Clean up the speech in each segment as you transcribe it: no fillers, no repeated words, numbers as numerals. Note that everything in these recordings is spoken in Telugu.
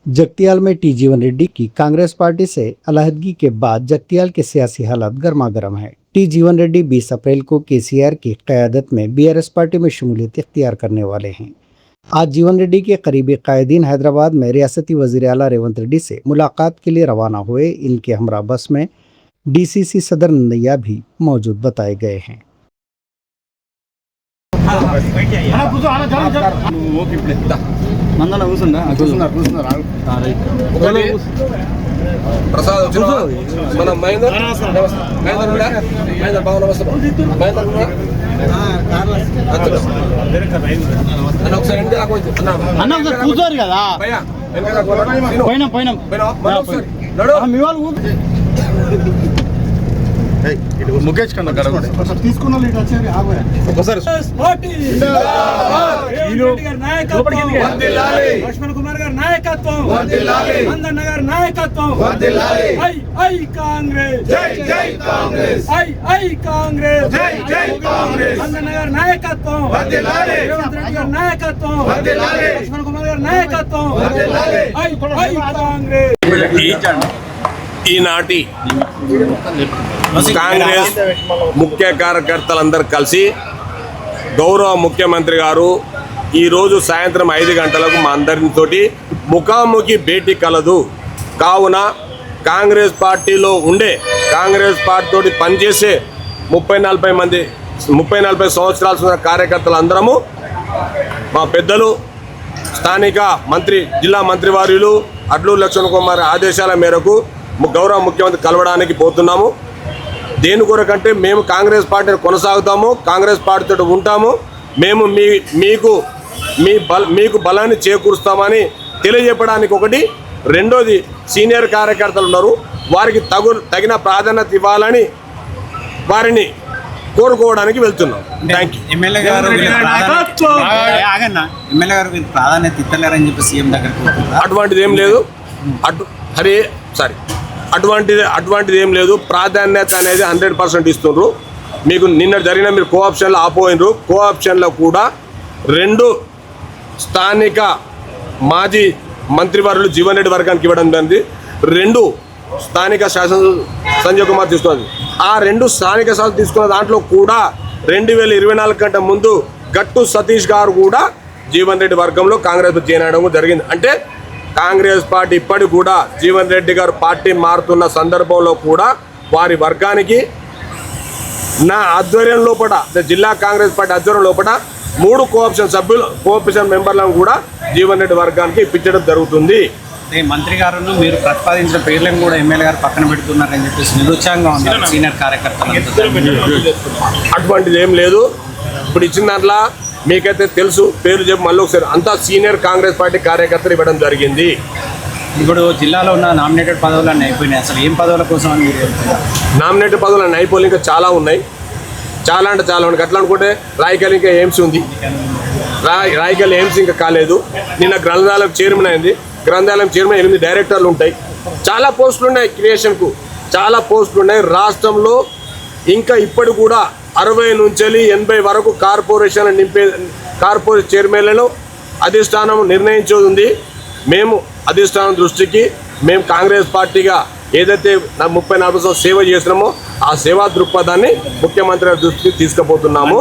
जगतियाल में टी जीवन रेड्डी की कांग्रेस पार्टी से अलहदगी के बाद जगतियाल के सियासी हालात गर्मागरम है। टी जीवन रेड्डी 20 अप्रैल को केसीआर की क़यादत में बीआरएस पार्टी में शमूलियत इख्तियार करने वाले हैं। आज जीवन रेड्डी के करीबी कायदीन हैदराबाद में रियासती वज़ीर आला रेवंत रेड्डी से मुलाकात के लिए रवाना हुए। इनके हमरा बस में डीसीसी सदर नंदय्या भी मौजूद बताए गए हैं। ప్రసాద్ మన మహేందర్ మహేందర్ బాబు నమస్తే మహేందర్ ఒకసారి కూర్చోరు కదా పోయినాం ముఖేష్ కన్నా తీసుకున్న లక్ష్మణ్ కుమార్ గారి నాయకత్వం, అందన్న గారి నాయకత్వం, ఐ కాంగ్రెస్, ఐ కాంగ్రెస్, అందన్న గారి నాయకత్వం, రేవంత్ రెడ్డి గారి నాయకత్వం, లక్ష్మణ్ కుమార్ గారి నాయకత్వం, ఐ కాంగ్రెస్। ఈనాటి కాంగ్రెస్ ముఖ్య కార్యకర్తలందరూ కలిసి గౌరవ ముఖ్యమంత్రి గారు ఈరోజు సాయంత్రం 5 గంటలకు మా అందరితోటి ముఖాముఖి భేటీ కలదు కావున కాంగ్రెస్ పార్టీలో ఉండే కాంగ్రెస్ పార్టీతోటి పనిచేసే 30-40 సంవత్సరాల కార్యకర్తలందరము మా పెద్దలు స్థానిక మంత్రి జిల్లా మంత్రివర్యులు అడ్లూరు లక్ష్మణ్ కుమార్ ఆదేశాల మేరకు గౌరవ ముఖ్యమంత్రి కలవడానికి పోతున్నాము। దేని కొరకంటే మేము కాంగ్రెస్ పార్టీని కొనసాగుతాము, కాంగ్రెస్ పార్టీతో ఉంటాము, మేము మీకు బలాన్ని చేకూరుస్తామని తెలియజెప్పడానికి ఒకటి। రెండోది సీనియర్ కార్యకర్తలు ఉన్నారు, వారికి తగిన ప్రాధాన్యత ఇవ్వాలని వారిని కోరుకోవడానికి వెళ్తున్నాం। Thank you. ఎమ్మెల్యే గారు ప్రాధాన్యత ఇస్తలేరని చెప్పి సీఎం దగ్గర అటువంటిది ఏం లేదు, అటువంటిది ఏం లేదు। ప్రాధాన్యత అనేది 100% ఇస్తున్నారు। మీకు నిన్న జరిగిన మీరు కోఆప్షన్లో ఆపోయినరు, కోఆప్షన్లో కూడా 2 స్థానిక మాజీ మంత్రివర్యులు జీవన్ రెడ్డి వర్గానికి ఇవ్వడం జరిగింది, 2 స్థానిక శాసన సంజయ్ కుమార్ తీసుకున్నది। ఆ 2 స్థానిక శాసనం తీసుకున్న దాంట్లో కూడా 2024 కంటే ముందు గట్టు సతీష్ గారు కూడా జీవన్ రెడ్డి వర్గంలో కాంగ్రెస్ చేరడం జరిగింది। అంటే కాంగ్రెస్ పార్టీ ఇప్పటికి కూడా జీవన్ రెడ్డి గారు పార్టీ మారుతున్న సందర్భంలో కూడా వారి వర్గానికి నా ఆధ్వర్యం లోపల జిల్లా కాంగ్రెస్ పార్టీ ఆధ్వర్యం లోపల 3 కోఆప్షన్ మెంబర్లను కూడా జీవన్ రెడ్డి వర్గానికి ఇప్పించడం జరుగుతుంది। మంత్రి గారు మీరు ప్రతిపాదించిన పేర్లను కూడా ఎమ్మెల్యే గారు పక్కన పెడుతున్నారని చెప్పేసి నిరుత్సాహంగా ఉన్నారు సీనియర్ కార్యకర్తలు। అటువంటిది ఏం లేదు, ఇప్పుడు ఇచ్చిన దాంట్లో మీకైతే తెలుసు, పేరు చెప్పి మళ్ళీ ఒకసారి అంతా సీనియర్ కాంగ్రెస్ పార్టీ కార్యకర్తలు ఇవ్వడం జరిగింది। ఇప్పుడు జిల్లాలో ఉన్న నామినేటెడ్ పదవులన్నీ అయిపోయినాయి, అసలు ఏం పదవుల కోసం అని మీరు నామినేటెడ్ పదవులన్నీ అయిపోయి ఇంకా చాలా ఉన్నాయి, చాలా అంటే చాలా ఉన్నాయి। అట్లా అనుకుంటే రాయకల్ ఇంకా ఎయిమ్స్ ఉంది, రాయకల్ ఎయిమ్స్ ఇంకా కాలేదు। నిన్న గ్రంథాలయం చైర్మన్ అయింది, గ్రంథాలయం చైర్మన్ 8 డైరెక్టర్లు ఉంటాయి, చాలా పోస్టులు ఉన్నాయి, క్రియేషన్కు చాలా పోస్టులు ఉన్నాయి రాష్ట్రంలో। ఇంకా ఇప్పటి కూడా 60 నుంచి 80 వరకు కార్పొరేషన్ చైర్మన్లను అధిష్టానం నిర్ణయించేది। మేము అధిష్టానం దృష్టికి మేము కాంగ్రెస్ పార్టీగా ఏదైతే 30-40 సేవ చేస్తున్నామో ఆ సేవా దృక్పథాన్ని ముఖ్యమంత్రి గారి దృష్టికి తీసుకుపోతున్నాము।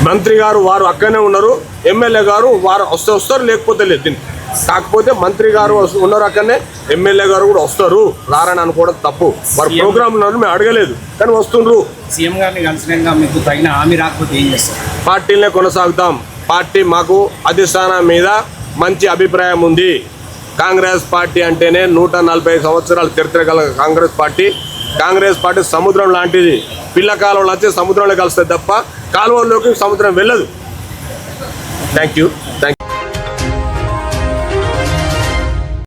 మంత్రి గారు వారు అక్కడనే ఉన్నారు, ఎమ్మెల్యే గారు వారు వస్తారు లేకపోతే లేదు। కాకపోతే మంత్రి గారు ఉన్నారు అక్కడనే, ఎమ్మెల్యే గారు కూడా వస్తారు, రారని అనుకోవడం తప్పు। వారు ప్రోగ్రామ్ ఉన్నారు, మేము అడగలేదు కానీ వస్తుండ్రు। సీఎం గారిని కలిసినాక మీకు తగిన హామీ రాకపోతే ఏం చేస్తారు? పార్టీలనే కొనసాగుతాం, పార్టీ మాకు అధిష్టానం మీద మంచి అభిప్రాయం ఉంది। కాంగ్రెస్ పార్టీ అంటేనే 140 సంవత్సరాల చరిత్ర గల కాంగ్రెస్ పార్టీ సముద్రం లాంటిది, పిల్లకాలంలో వచ్చి సముద్రంలో కలుస్తుంది తప్ప కాలువలోకి సముద్రం వెళ్ళదు। Thank you.